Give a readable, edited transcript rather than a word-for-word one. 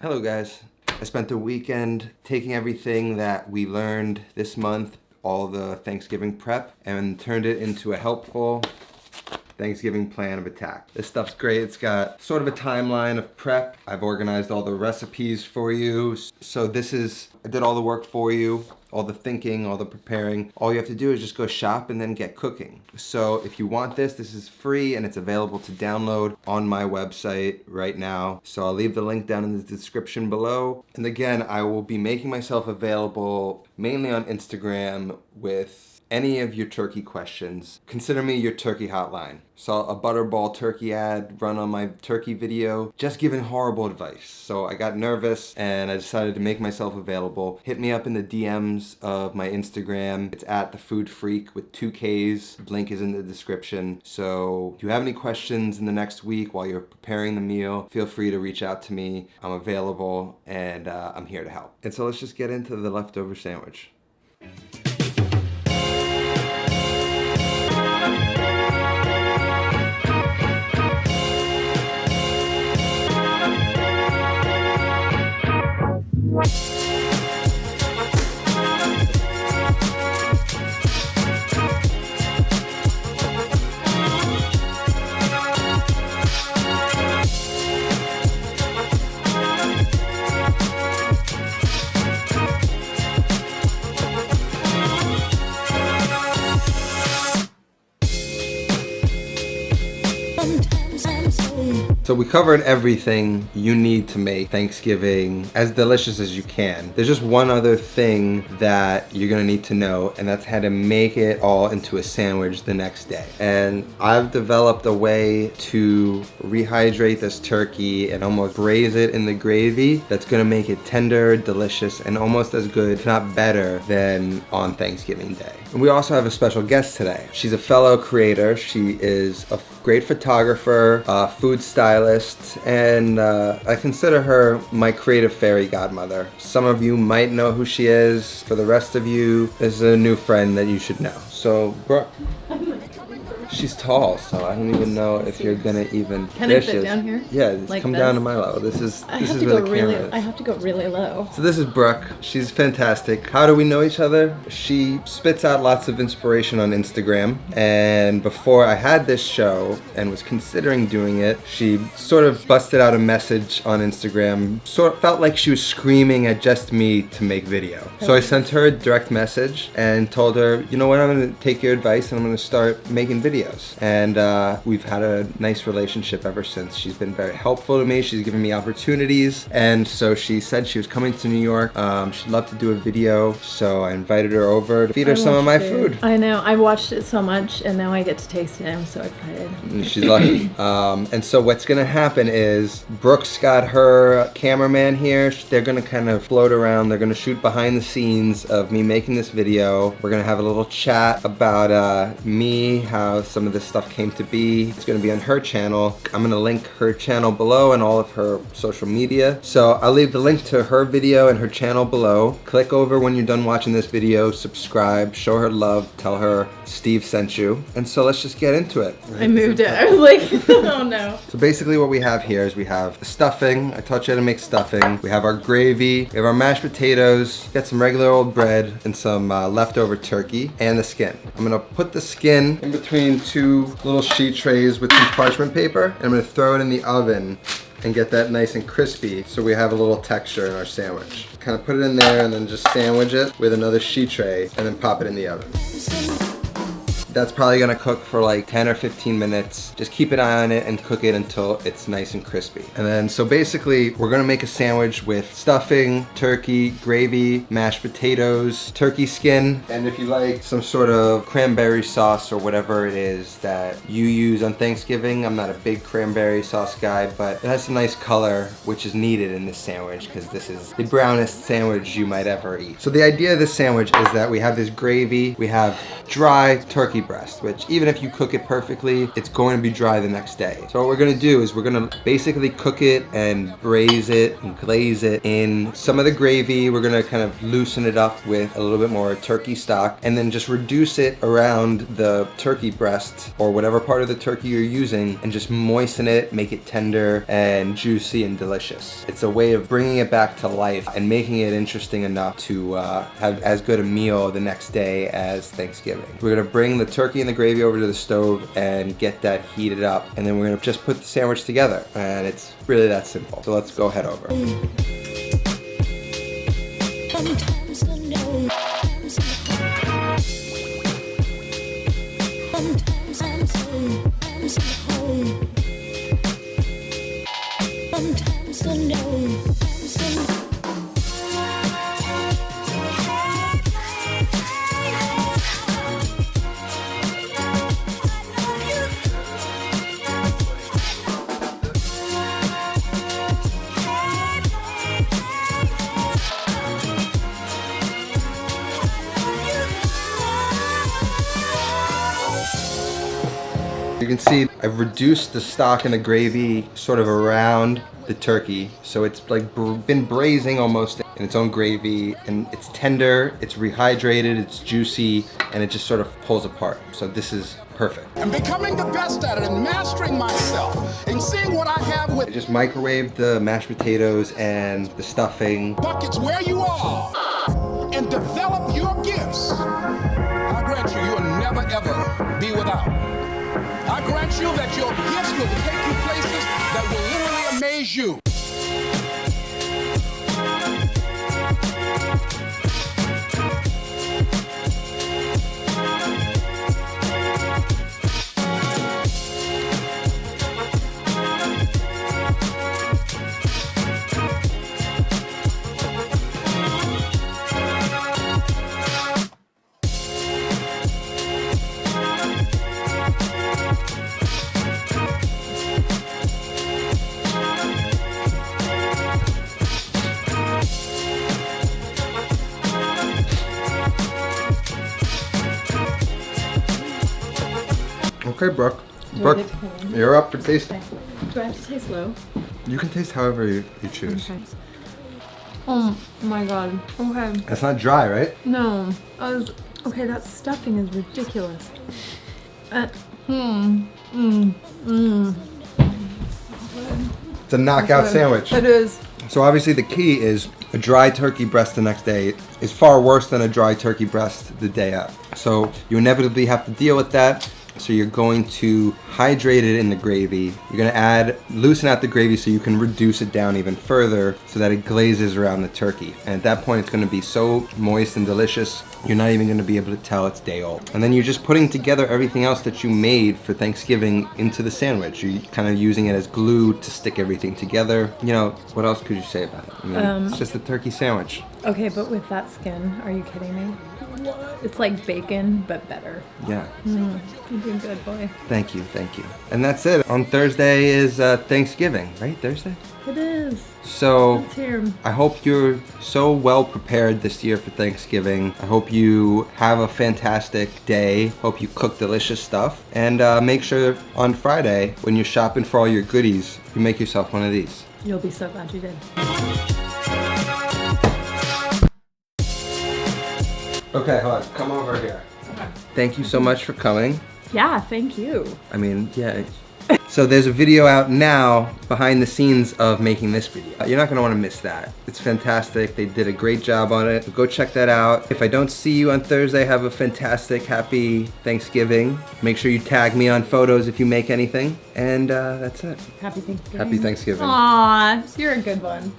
Hello guys. I spent the weekend taking everything that we learned this month, all the Thanksgiving prep, and turned it into a helpful Thanksgiving plan of attack. This stuff's great. It's got sort of a timeline of prep. I've organized all the recipes for you. So I did all the work for you, all the thinking, all the preparing. All you have to do is just go shop and then get cooking. So if you want this is free and it's available to download on my website right now. So I'll leave the link down in the description below. And again, I will be making myself available mainly on Instagram with any of your turkey questions. Consider me your turkey hotline. Saw a Butterball turkey ad run on my turkey video, just giving horrible advice. So I got nervous and I decided to make myself available. Hit me up in the DMs of my Instagram. It's at the Food Freak with 2 Ks. The link is in the description. So if you have any questions in the next week while you're preparing the meal, feel free to reach out to me. I'm available and I'm here to help. And so let's just get into the leftover sandwich. So we covered everything you need to make Thanksgiving as delicious as you can. There's just one other thing that you're gonna need to know, and that's how to make it all into a sandwich the next day. And I've developed a way to rehydrate this turkey and almost braise it in the gravy that's gonna make it tender, delicious, and almost as good, if not better, than on Thanksgiving Day. And we also have a special guest today. She's a fellow creator. She is a great photographer, food stylist, and I consider her my creative fairy godmother. Some of you might know who she is. For the rest of you, this is a new friend that you should know. So, Brooke. She's tall, so I don't even know if you're gonna even. Can I sit down here? Yeah, like come this? Down to my level. This is where the camera is. I have to go really low. So this is Brooke. She's fantastic. How do we know each other? She spits out lots of inspiration on Instagram, and before I had this show and was considering doing it, she sort of busted out a message on Instagram. Sort of felt like she was screaming at just me to make video. So I sent her a direct message and told her, you know what, I'm gonna take your advice and I'm gonna start making videos. And we've had a nice relationship ever since. She's been very helpful to me. She's given me opportunities. And so she said she was coming to New York. She'd love to do a video. So I invited her over to feed her some of my food. I know. I watched it so much and now I get to taste it. I'm so excited. She's lucky. And so what's going to happen is Brooke's got her cameraman here. They're going to kind of float around. They're going to shoot behind the scenes of me making this video. We're going to have a little chat about me, how some of this stuff came to be. It's going to be on her channel. I'm going to link her channel below and all of her social media. So I'll leave the link to her video and her channel below. Click over when you're done watching this video, subscribe, show her love, tell her Steve sent you. And so let's just get into it. I moved it. I was like, oh no. So basically what we have here is we have stuffing. I taught you how to make stuffing. We have our gravy. We have our mashed potatoes. Got some regular old bread and some leftover turkey and the skin. I'm going to put the skin in between 2 little sheet trays with some parchment paper, and I'm gonna throw it in the oven and get that nice and crispy so we have a little texture in our sandwich. Kind of put it in there and then just sandwich it with another sheet tray and then pop it in the oven. That's probably gonna cook for like 10 or 15 minutes. Just keep an eye on it and cook it until it's nice and crispy. And then, so basically, we're gonna make a sandwich with stuffing, turkey, gravy, mashed potatoes, turkey skin, and if you like some sort of cranberry sauce or whatever it is that you use on Thanksgiving. I'm not a big cranberry sauce guy, but it has some nice color, which is needed in this sandwich because this is the brownest sandwich you might ever eat. So the idea of this sandwich is that we have this gravy, we have dry turkey breast, which even if you cook it perfectly, it's going to be dry the next day. So what we're gonna do is we're gonna basically cook it and braise it and glaze it in some of the gravy. We're gonna kind of loosen it up with a little bit more turkey stock and then just reduce it around the turkey breast or whatever part of the turkey you're using and just moisten it, make it tender and juicy and delicious. It's a way of bringing it back to life and making it interesting enough to have as good a meal the next day as Thanksgiving. We're gonna bring the turkey and the gravy over to the stove and get that heated up, and then we're gonna just put the sandwich together, and it's really that simple. So let's go head over. You can see I've reduced the stock and the gravy sort of around the turkey, so it's like been braising almost in its own gravy, and it's tender, it's rehydrated, it's juicy, and it just sort of pulls apart. So this is perfect. I'm becoming the best at it and mastering myself and seeing what I have with I just microwaved the mashed potatoes and the stuffing. buckets where you are and develop your gifts. I grant you, you'll never ever be without. I grant you that your gifts will take you places that will literally amaze you. Okay, Brooke. Do I Brooke, get to come in? you're up for tasting. Okay. Do I have to taste low? You can taste however you choose. Okay. Oh my god. Okay. It's not dry, right? No. Okay, that stuffing is ridiculous. It's a knockout sandwich. It is. So obviously the key is a dry turkey breast the next day is far worse than a dry turkey breast the day of. So you inevitably have to deal with that. So you're going to hydrate it in the gravy. You're gonna loosen out the gravy so you can reduce it down even further so that it glazes around the turkey. And at that point it's gonna be so moist and delicious, you're not even gonna be able to tell it's day old. And then you're just putting together everything else that you made for Thanksgiving into the sandwich. You're kind of using it as glue to stick everything together. You know, what else could you say about it? I mean, it's just a turkey sandwich. Okay, but with that skin, are you kidding me? What? It's like bacon, but better. Yeah. You're doing good, boy. Thank you, thank you. And that's it. On Thursday is Thanksgiving, right? Thursday? It is. So It's here. I hope you're so well prepared this year for Thanksgiving. I hope you have a fantastic day. Hope you cook delicious stuff. And make sure on Friday, when you're shopping for all your goodies, you make yourself one of these. You'll be so glad you did. Okay, hold on. Come over here. Okay. Thank you so much for coming. Yeah, thank you. I mean, yeah. So there's a video out now behind the scenes of making this video. You're not gonna wanna miss that. It's fantastic. They did a great job on it. Go check that out. If I don't see you on Thursday, have a fantastic, happy Thanksgiving. Make sure you tag me on photos if you make anything. And that's it. Happy Thanksgiving. Happy Thanksgiving. Aw, you're a good one.